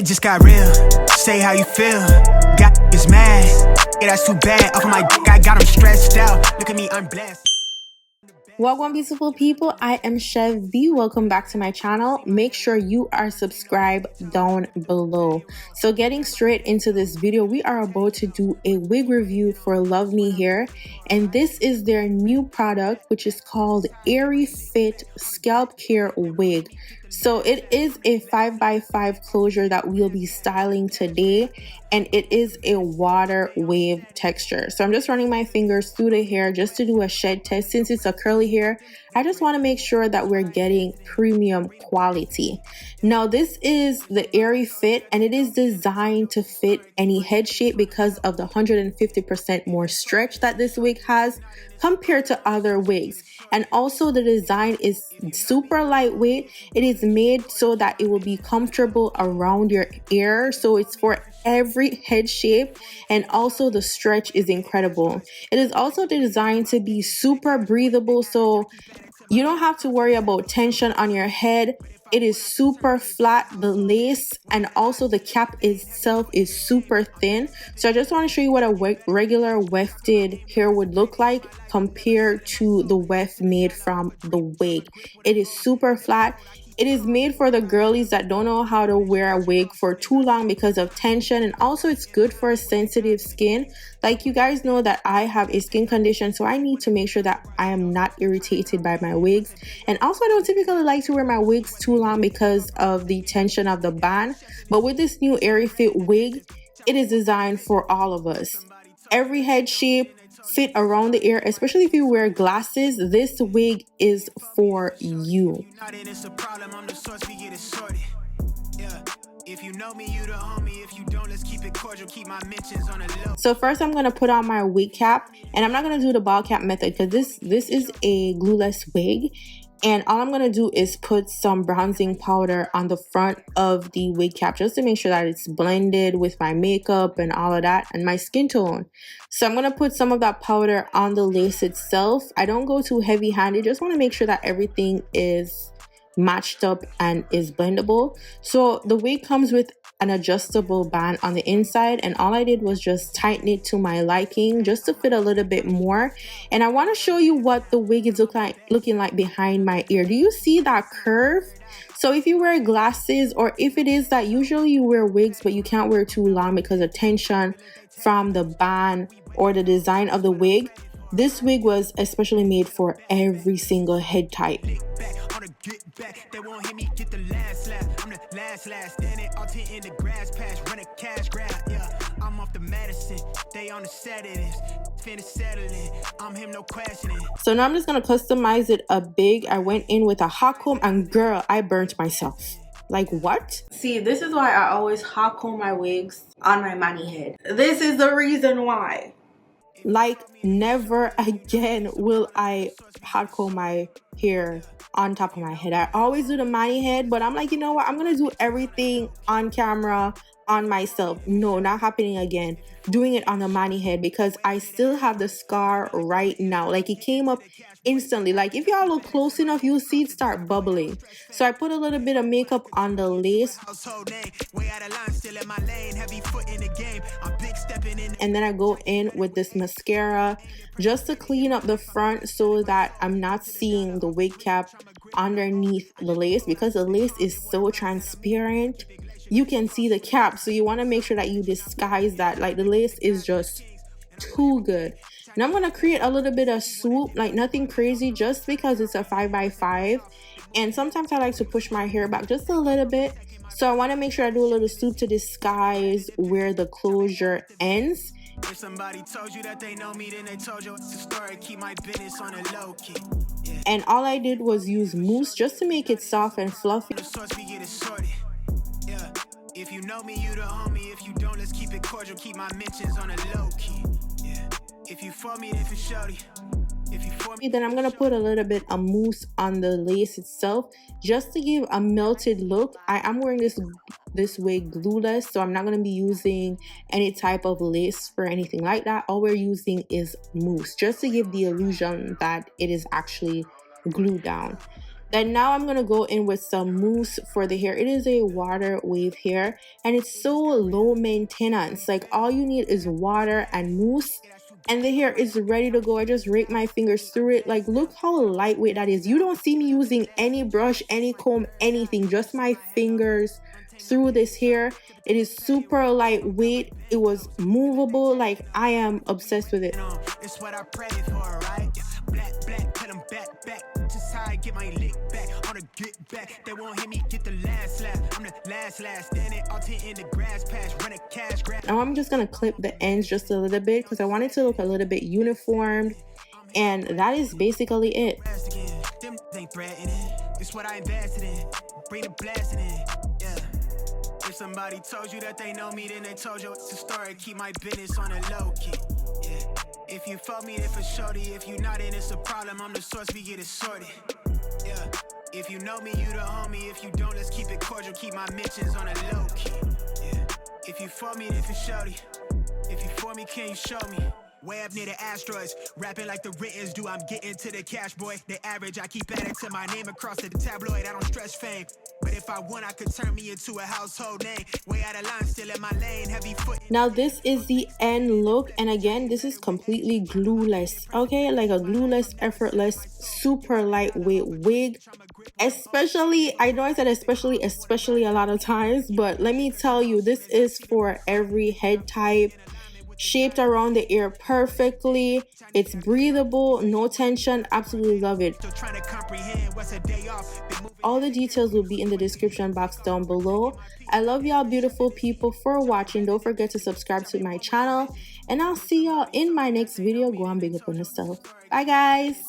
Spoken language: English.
just got real. Say how you feel. Got is mad. Yeah, that's too bad. Off of my dick, I got him stressed out. Look at me, I'm blessed. Welcome, beautiful people. I am Chev. Welcome back to my channel. Make sure you are subscribed down below. So getting straight into this video, we are about to do a wig review for Luvme Hair, and this is their new product, which is called AiryFit Scalp Care Wig. So it is a 5x5 closure that we'll be styling today, and it is a water wave texture. So I'm just running my fingers through the hair just to do a shed test. Since it's a curly hair, I just want to make sure that we're getting premium quality. Now this is the AiryFit, and it is designed to fit any head shape because of the 150% more stretch that this wig has compared to other wigs. And also the design is super lightweight. It is made so that it will be comfortable around your ear, so it's for every head shape, and also the stretch is incredible. It is also designed to be super breathable, so you don't have to worry about tension on your head. It is super flat. The lace and also the cap itself is super thin. So I just want to show you what a regular wefted hair would look like compared to the weft made from the wig. It is super flat. It is made for the girlies that don't know how to wear a wig for too long because of tension, and also it's good for sensitive skin. Like, you guys know that I have a skin condition, so I need to make sure that I am not irritated by my wigs. And also I don't typically like to wear my wigs too long because of the tension of the band. But with this new AiryFit wig, it is designed for all of us. Every head shape, fit around the ear, especially if you wear glasses. This wig is for you. So first I'm going to put on my wig cap, and I'm not going to do the ball cap method because this is a glueless wig. And all I'm going to do is put some bronzing powder on the front of the wig cap just to make sure that it's blended with my makeup and all of that and my skin tone. So I'm going to put some of that powder on the lace itself. I don't go too heavy handed, just want to make sure that everything is matched up and is blendable. So the wig comes with an adjustable band on the inside, and all I did was just tighten it to my liking just to fit a little bit more. And I want to show you what the wig is looking like behind my ear. Do you see that curve? So if you wear glasses, or if it is that usually you wear wigs but you can't wear too long because of tension from the band or the design of the wig, this wig was especially made for every single head type. Get back, they won't hit me, get the last laugh. I'm the last standing out here in the grass patch, run a cash grab, yeah. I'm off the medicine, they on the sedatives, finish settling, I'm him, no questioning. So now I'm just gonna customize it a big. I went in with a hot comb, and girl, I burnt myself. Like, what? See, this is why I always hot comb my wigs on my mani head. This is the reason why. Like, never again will I hot comb my hair on top of my head. I always do the mani head, but I'm like, you know what, I'm gonna do everything on camera on myself. No, not happening again. Doing it on the mani head because I still have the scar right now. Like, it came up instantly. Like, if y'all look close enough, you'll see it start bubbling. So I put a little bit of makeup on the lace, and then I go in with this mascara just to clean up the front so that I'm not seeing the wig cap underneath the lace, because the lace is so transparent. You can see the cap, so you want to make sure that you disguise that. Like, the lace is just too good. Now I'm gonna create a little bit of swoop, like nothing crazy, just because it's a 5x5, and sometimes I like to push my hair back just a little bit. So I want to make sure I do a little swoop to disguise where the closure ends. If somebody told you that they know me, then they told you it's a story. Keep my business on a low key. Yeah. And all I did was use mousse just to make it soft and fluffy. Yeah. If you know me, you the homie. If you don't, let's keep it cordial. Keep my mentions on a low key. Yeah. If you for me, then for shorty. Then I'm gonna put a little bit of mousse on the lace itself just to give a melted look. I am wearing this wig glueless, so I'm not gonna be using any type of lace for anything like that. All we're using is mousse just to give the illusion that it is actually glued down. Then now I'm gonna go in with some mousse for the hair. It is a water wave hair and it's so low maintenance. Like all you need is water and mousse and the hair is ready to go. I just rake my fingers through it. Like look how lightweight that is. You don't see me using any brush, any comb, anything, just my fingers through this hair. It is super lightweight. It was movable. Like I am obsessed with it. It's what I prayed for, right? Black, black, put them back, back. Just how I get my lick back. On a get back, they won't hear me get the last laugh. I'm the last, standing all 10 in the grass patch, run a cash grab. Now I'm just gonna clip the ends just a little bit because I want it to look a little bit uniformed. And that is basically it. Them ain't threatening. It's what I invested in. Bring the blasting in. Yeah. If somebody told you that they know me, then they told you it's a story. Keep my business on a low key. Yeah. If you fuck me, then for shorty. If you not, then it's a problem. I'm the source, we get it sorted. Yeah. If you know me, you the homie. If you don't, let's keep it cordial. Keep my mentions on a low key. Yeah. If you for me, then for shorty. If you for me, can you show me? Way up near the asteroids, rapping like the writtens do. I'm getting to the cash, boy. The average, I keep adding to my name across the tabloid. I don't stress fame, but if I want, I could turn me into a household name. Way out of line, still in my lane, heavy foot. Now this is the end look, and again, this is completely glueless. Okay, like a glueless, effortless, super lightweight wig. Especially, I know I said especially a lot of times, but let me tell you, this is for every head type. Shaped around the ear perfectly. It's breathable, no tension. Absolutely love it. All the details will be in the description box down below. I love y'all beautiful people for watching. Don't forget to subscribe to my channel, and I'll see y'all in my next video. Go on, big up on yourself. Bye guys.